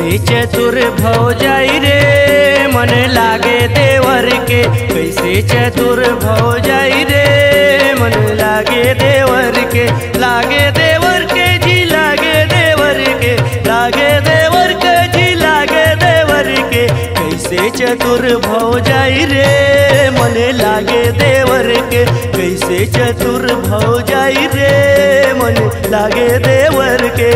कैसे चतुर भौजाई रे मन लागे देवर के। कैसे चतुर भौजाई रे मन लागे देवर के। लागे देवर के जी लागे देवर के। लागे देवर के जी लागे देवर के। कैसे चतुर भौजाई रे मन लागे देवर के। कैसे चतुर भौजाई रे मन लागे देवर के।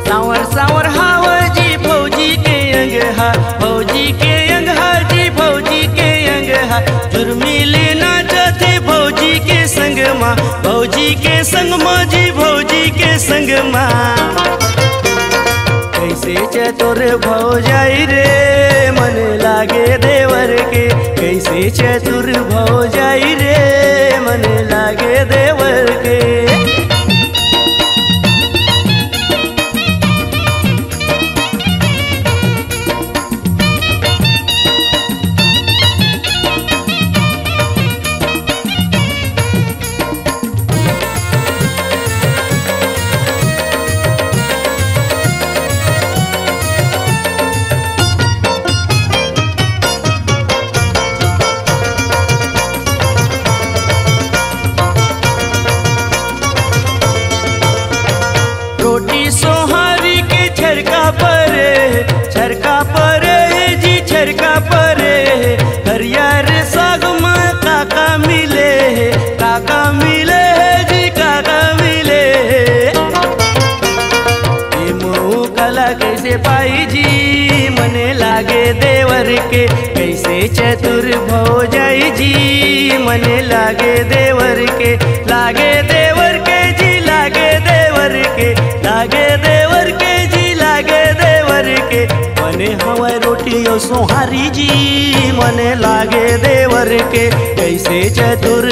सावर सावर हावजी भौजी के अंग हा। भौजी के अंग हा जी भौजी के अंग हा। जुर्मिली नाचते भौजी के संग माँ। भौजी के संग माँ जी भौजी के संग माँ। कैसे चतुर भौजाई रे मन लागे देवर के। कैसे चतुर भौजाई रे मन लागे देवर के। रोटी सोहारी के छरका परे जी छरका परे। हरियर साग में काका मिले जी काका मिले। ये मुँह कला कैसे पाई जी मने लागे देवर के। कैसे चतुर भौजाई जी मने लागे देवर के। लागे देवर के जी लागे देवर के। लागे देवर के जी लागे देवर के। मने हवा रोटी और सोहारी जी मने लागे देवर के। कैसे चतुर